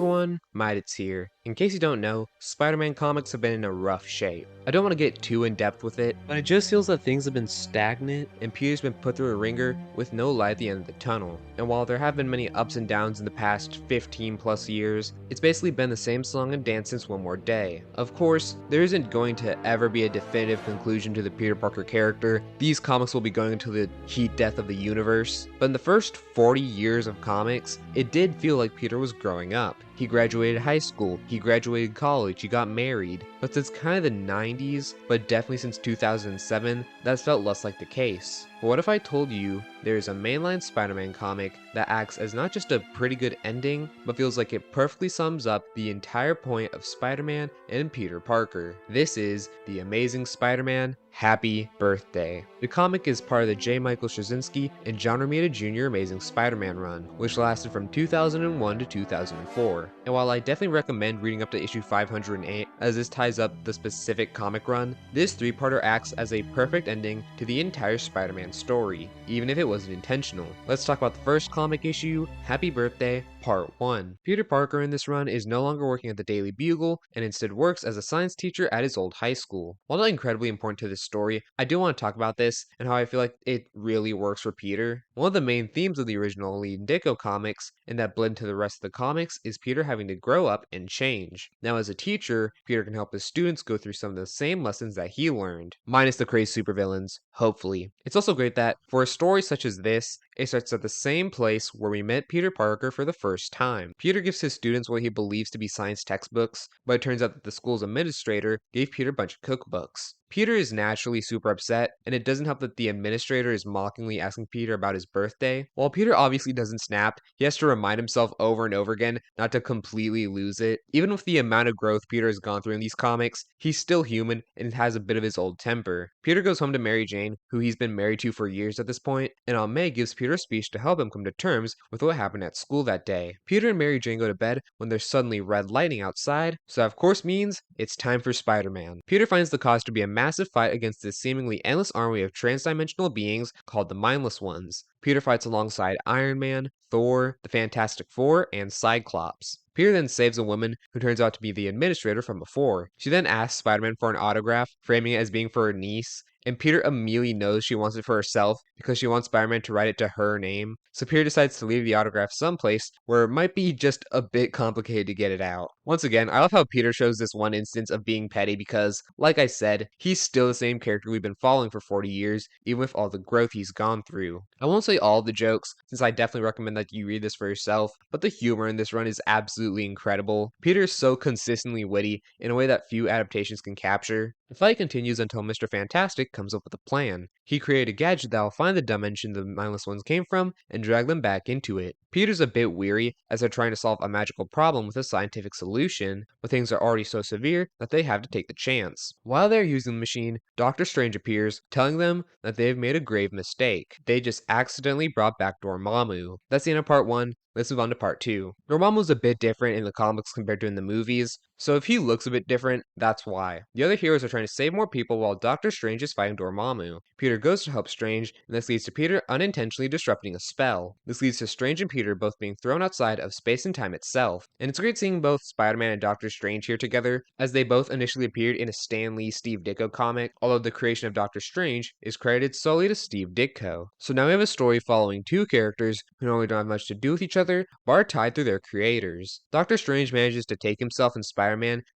everyone, Midits here. In case you don't know, Spider-Man comics have been in a rough shape. I don't want to get too in-depth with it, but it just feels that things have been stagnant and Peter's been put through a ringer with no light at the end of the tunnel. And while there have been many ups and downs in the past 15 plus years, it's basically been the same song and dance since One More Day. Of course, there isn't going to ever be a definitive conclusion to the Peter Parker character. These comics will be going until the heat death of the universe, but in the first 40 years of comics, it did feel like Peter was growing up. He graduated high school, he graduated college, he got married, but since kind of the 90s, but definitely since 2007, that's felt less like the case. But what if I told you there's a mainline Spider-Man comic that acts as not just a pretty good ending, but feels like it perfectly sums up the entire point of Spider-Man and Peter Parker. This is The Amazing Spider-Man Happy Birthday. The comic is part of the J. Michael Straczynski and John Romita Jr. Amazing Spider-Man run, which lasted from 2001 to 2004. And while I definitely recommend reading up to issue 508, as this ties up the specific comic run, this three-parter acts as a perfect ending to the entire Spider-Man story, even if it wasn't intentional. Let's talk about the first comic issue, Happy Birthday, Part 1. Peter Parker in this run is no longer working at the Daily Bugle and instead works as a science teacher at his old high school. While not incredibly important to this story, I do want to talk about this and how I feel like it really works for Peter. One of the main themes of the original Lee and Ditko comics and that blend to the rest of the comics is Peter having to grow up and change. Now as a teacher, Peter can help his students go through some of the same lessons that he learned, minus the crazy supervillains, hopefully. It's also great that for a story such as this, it starts at the same place where we met Peter Parker for the first time. Peter gives his students what he believes to be science textbooks, but it turns out that the school's administrator gave Peter a bunch of cookbooks. Peter is naturally super upset, and it doesn't help that the administrator is mockingly asking Peter about his birthday. While Peter obviously doesn't snap, he has to remind himself over and over again not to completely lose it. Even with the amount of growth Peter has gone through in these comics, he's still human and has a bit of his old temper. Peter goes home to Mary Jane, who he's been married to for years at this point, and Aunt May gives Peter a speech to help him come to terms with what happened at school that day. Peter and Mary Jane go to bed when there's suddenly red lightning outside, so that of course means it's time for Spider-Man. Peter finds the cause to be a massive fight against this seemingly endless army of transdimensional beings called the Mindless Ones. Peter fights alongside Iron Man, Thor, the Fantastic Four, and Cyclops. Peter then saves a woman who turns out to be the administrator from before. She then asks Spider-Man for an autograph, framing it as being for her niece, and Peter immediately knows she wants it for herself because she wants Spider-Man to write it to her name. So Peter decides to leave the autograph someplace where it might be just a bit complicated to get it out. Once again, I love how Peter shows this one instance of being petty because, like I said, he's still the same character we've been following for 40 years, even with all the growth he's gone through. I won't say all the jokes, since I definitely recommend that you read this for yourself, but the humor in this run is absolutely incredible. Peter is so consistently witty in a way that few adaptations can capture. The fight continues until Mr. Fantastic comes up with a plan. He created a gadget that will find the dimension the Mindless Ones came from and drag them back into it. Peter's a bit weary as they're trying to solve a magical problem with a scientific solution, but things are already so severe that they have to take the chance. While they're using the machine, Doctor Strange appears, telling them that they've made a grave mistake. They just accidentally brought back Dormammu. That's the end of part 1. Let's move on to part 2. Dormammu's a bit different in the comics compared to in the movies, so if he looks a bit different, that's why. The other heroes are trying to save more people while Doctor Strange is fighting Dormammu. Peter goes to help Strange, and this leads to Peter unintentionally disrupting a spell. This leads to Strange and Peter both being thrown outside of space and time itself. And it's great seeing both Spider-Man and Doctor Strange here together, as they both initially appeared in a Stan Lee Steve Ditko comic, although the creation of Doctor Strange is credited solely to Steve Ditko. So now we have a story following two characters who normally don't have much to do with each other, but are tied through their creators. Doctor Strange manages to take himself and Spider-Man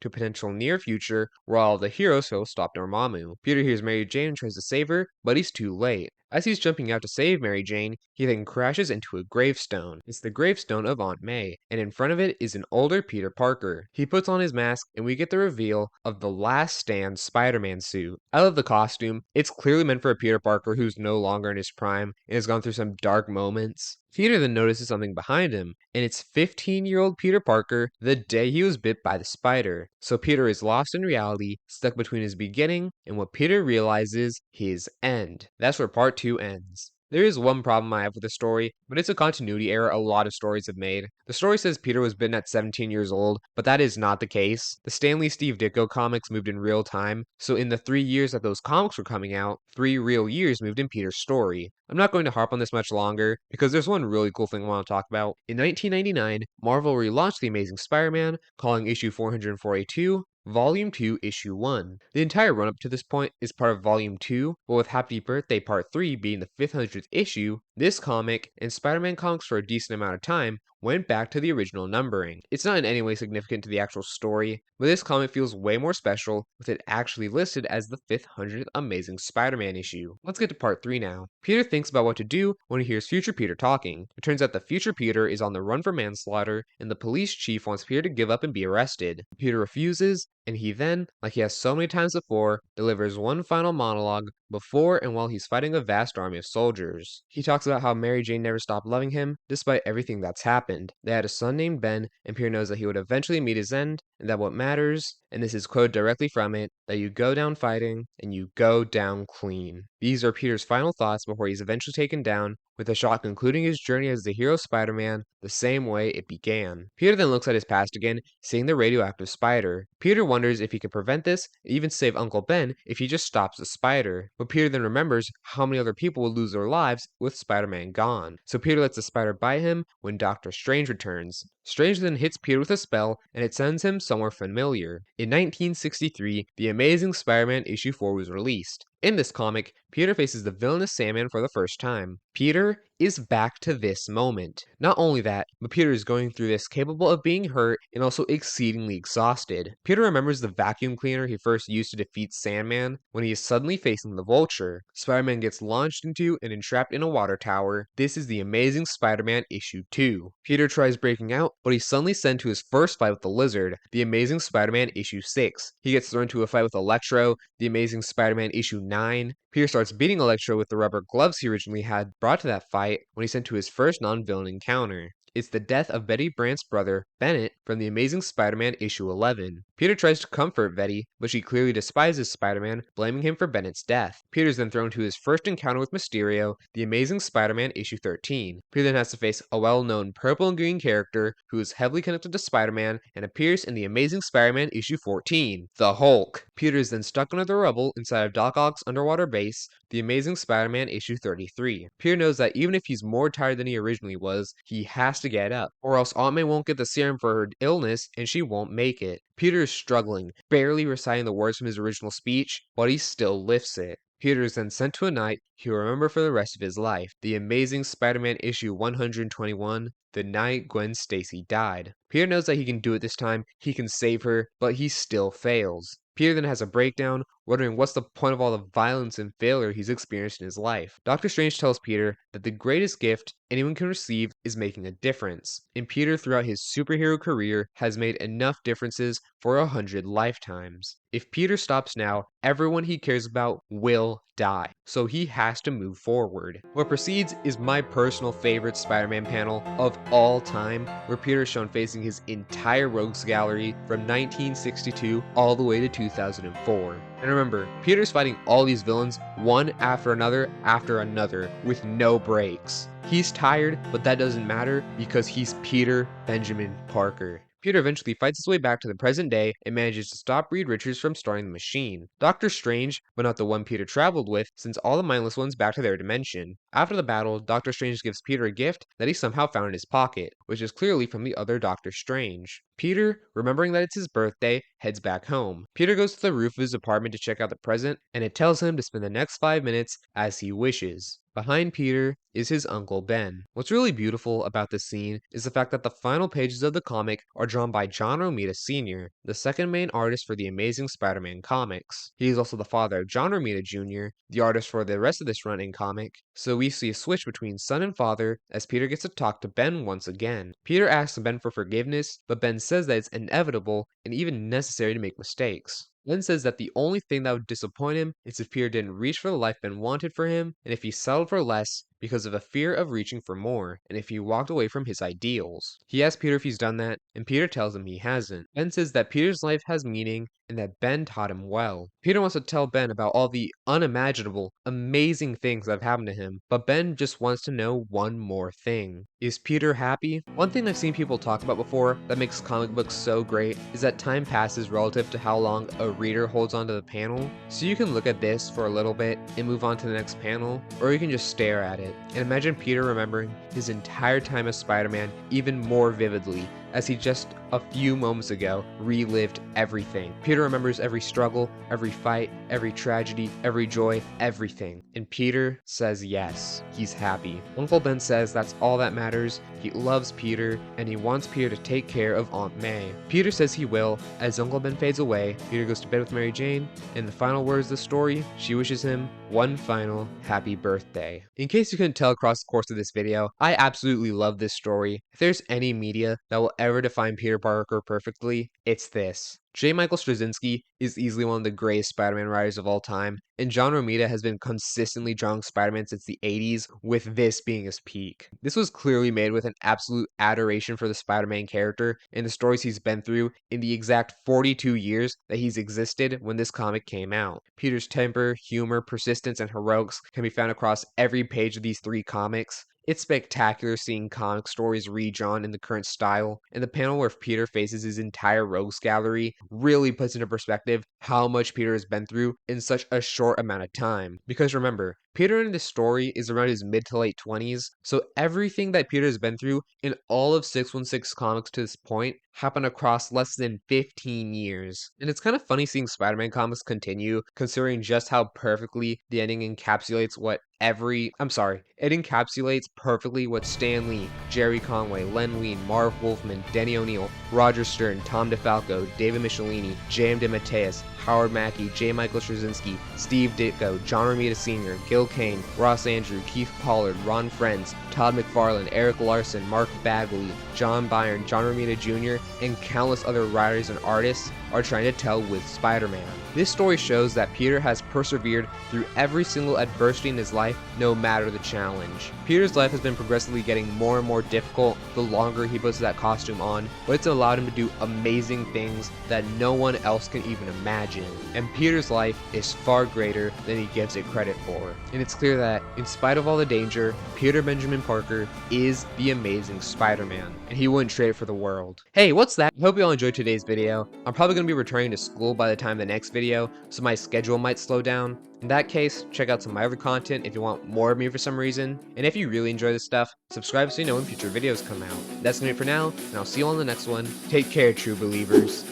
to a potential near future where all of the heroes will stop Dormammu. Peter hears Mary Jane and tries to save her, but he's too late. As he's jumping out to save Mary Jane, he then crashes into a gravestone. It's the gravestone of Aunt May, and in front of it is an older Peter Parker. He puts on his mask, and we get the reveal of the Last Stand Spider-Man suit. I love the costume. It's clearly meant for a Peter Parker who's no longer in his prime and has gone through some dark moments. Peter then notices something behind him, and it's 15-year-old Peter Parker the day he was bit by the spider. So Peter is lost in reality, stuck between his beginning and what Peter realizes his end. That's where part 2 ends. There is one problem I have with the story, but it's a continuity error a lot of stories have made. The story says Peter was bitten at 17 years old, but that is not the case. The Stanley Steve Ditko comics moved in real time, so in the 3 years that those comics were coming out, 3 real years moved in Peter's story. I'm not going to harp on this much longer, because there's one really cool thing I want to talk about. In 1999, Marvel relaunched The Amazing Spider-Man, calling issue 442 Volume 2, Issue 1. The entire run up to this point is part of Volume 2, but with Happy Birthday Part 3 being the 500th issue, this comic, and Spider-Man comics for a decent amount of time, went back to the original numbering. It's not in any way significant to the actual story, but this comic feels way more special with it actually listed as the 500th Amazing Spider-Man issue. Let's get to Part 3 now. Peter thinks about what to do when he hears future Peter talking. It turns out the future Peter is on the run for manslaughter, and the police chief wants Peter to give up and be arrested. Peter refuses, and he then, like he has so many times before, delivers one final monologue before and while he's fighting a vast army of soldiers. He talks about how Mary Jane never stopped loving him, despite everything that's happened. They had a son named Ben, and Peter knows that he would eventually meet his end, and that what matters, and this is quoted directly from it, that you go down fighting, and you go down clean. These are Peter's final thoughts before he's eventually taken down, with the shot concluding his journey as the hero Spider-Man the same way it began. Peter then looks at his past again, seeing the radioactive spider. Peter wonders if he can prevent this, and even save Uncle Ben if he just stops the spider. But Peter then remembers how many other people would lose their lives with Spider-Man gone. So Peter lets the spider bite him when Doctor Strange returns. Strange then hits Peter with a spell, and it sends him somewhere familiar. In 1963, The Amazing Spider-Man issue 4 was released. In this comic, Peter faces the villainous Sandman for the first time. Peter is back to this moment. Not only that, but Peter is going through this capable of being hurt and also exceedingly exhausted. Peter remembers the vacuum cleaner he first used to defeat Sandman when he is suddenly facing the Vulture. Spider-Man gets launched into and entrapped in a water tower. This is The Amazing Spider-Man issue 2. Peter tries breaking out, but he's suddenly sent to his first fight with the Lizard, The Amazing Spider-Man issue 6. He gets thrown to a fight with Electro, The Amazing Spider-Man issue 9. Peter starts beating Electro with the rubber gloves he originally had brought to that fight when he's sent to his first non-villain encounter. It's the death of Betty Brant's brother, Bennett, from The Amazing Spider-Man issue 11. Peter tries to comfort Betty, but she clearly despises Spider-Man, blaming him for Bennett's death. Peter's then thrown to his first encounter with Mysterio, The Amazing Spider-Man issue 13. Peter then has to face a well-known purple and green character who is heavily connected to Spider-Man and appears in The Amazing Spider-Man issue 14, the Hulk. Peter is then stuck under the rubble inside of Doc Ock's underwater base, The Amazing Spider-Man issue 33. Peter knows that even if he's more tired than he originally was, he has to get up, or else Aunt May won't get the serum for her illness and she won't make it. Peter is struggling, barely reciting the words from his original speech, but he still lifts it. Peter is then sent to a night he'll remember for the rest of his life. The Amazing Spider-Man issue 121, the night Gwen Stacy died. Peter knows that he can do it this time, he can save her, but he still fails. Peter then has a breakdown, wondering what's the point of all the violence and failure he's experienced in his life. Doctor Strange tells Peter that the greatest gift anyone can receive is making a difference. And Peter, throughout his superhero career, has made enough differences for 100 lifetimes. If Peter stops now, everyone he cares about will die, so he has to move forward. What precedes is my personal favorite Spider-Man panel of all time, where Peter is shown facing his entire rogues gallery from 1962 all the way to 2004. And remember, Peter's fighting all these villains one after another with no breaks. He's tired, but that doesn't matter because he's Peter Benjamin Parker. Peter eventually fights his way back to the present day and manages to stop Reed Richards from starting the machine. Doctor Strange, but not the one Peter traveled with, sends all the mindless ones back to their dimension. After the battle, Doctor Strange gives Peter a gift that he somehow found in his pocket, which is clearly from the other Doctor Strange. Peter, remembering that it's his birthday, heads back home. Peter goes to the roof of his apartment to check out the present, and it tells him to spend the next 5 minutes as he wishes. Behind Peter is his Uncle Ben. What's really beautiful about this scene is the fact that the final pages of the comic are drawn by John Romita Sr., the second main artist for the Amazing Spider-Man comics. He is also the father of John Romita Jr., the artist for the rest of this run in comic, so we see a switch between son and father as Peter gets to talk to Ben once again. Peter asks Ben for forgiveness, but Ben says that it's inevitable and even necessary to make mistakes. Ben says that the only thing that would disappoint him is if Peter didn't reach for the life Ben wanted for him, and if he settled for less, because of a fear of reaching for more, and if he walked away from his ideals. He asks Peter if he's done that, and Peter tells him he hasn't. Ben says that Peter's life has meaning and that Ben taught him well. Peter wants to tell Ben about all the unimaginable, amazing things that have happened to him, but Ben just wants to know one more thing. Is Peter happy? One thing I've seen people talk about before that makes comic books so great is that time passes relative to how long a reader holds onto the panel. So you can look at this for a little bit and move on to the next panel, or you can just stare at it. And imagine Peter remembering his entire time as Spider-Man even more vividly, as he just a few moments ago relived everything. Peter remembers every struggle, every fight, every tragedy, every joy, everything. And Peter says yes, he's happy. Uncle Ben says that's all that matters. He loves Peter, and he wants Peter to take care of Aunt May. Peter says he will. As Uncle Ben fades away, Peter goes to bed with Mary Jane, and the final words of the story, she wishes him one final happy birthday. In case you couldn't tell across the course of this video, I absolutely love this story. If there's any media that will ever define Peter Parker perfectly, it's this. J. Michael Straczynski is easily one of the greatest Spider-Man writers of all time, and John Romita has been consistently drawing Spider-Man since the 80s, with this being his peak. This was clearly made with an absolute adoration for the Spider-Man character and the stories he's been through in the exact 42 years that he's existed when this comic came out. Peter's temper, humor, persistence, and heroics can be found across every page of these 3 comics. It's spectacular seeing comic stories redrawn in the current style, and the panel where Peter faces his entire rogues gallery really puts into perspective how much Peter has been through in such a short amount of time. Because remember, Peter in this story is around his mid to late 20s, so everything that Peter has been through in all of 616 comics to this point happened across less than 15 years. And it's kind of funny seeing Spider-Man comics continue, considering just how perfectly the ending encapsulates it encapsulates perfectly what Stan Lee, Jerry Conway, Len Wein, Marv Wolfman, Denny O'Neil, Roger Stern, Tom DeFalco, David Michelini, J.M. DeMatteis, Howard Mackie, J. Michael Straczynski, Steve Ditko, John Romita Sr., Gil Kane, Ross Andrew, Keith Pollard, Ron Frenz, Todd McFarlane, Eric Larson, Mark Bagley, John Byrne, John Romita Jr., and countless other writers and artists are trying to tell with Spider-Man. This story shows that Peter has persevered through every single adversity in his life, no matter the challenge. Peter's life has been progressively getting more and more difficult the longer he puts that costume on, but it's allowed him to do amazing things that no one else can even imagine. And Peter's life is far greater than he gives it credit for. And it's clear that, in spite of all the danger, Peter Benjamin Parker is the amazing Spider-Man, and he wouldn't trade it for the world. Hey, what's that? I hope you all enjoyed today's video. I'm probably going to be returning to school by the time of the next video, so my schedule might slow down. In that case, check out some of my other content if you want more of me for some reason, and if you really enjoy this stuff, subscribe so you know when future videos come out. That's gonna be it for now, and I'll see you on the next one. Take care, true believers.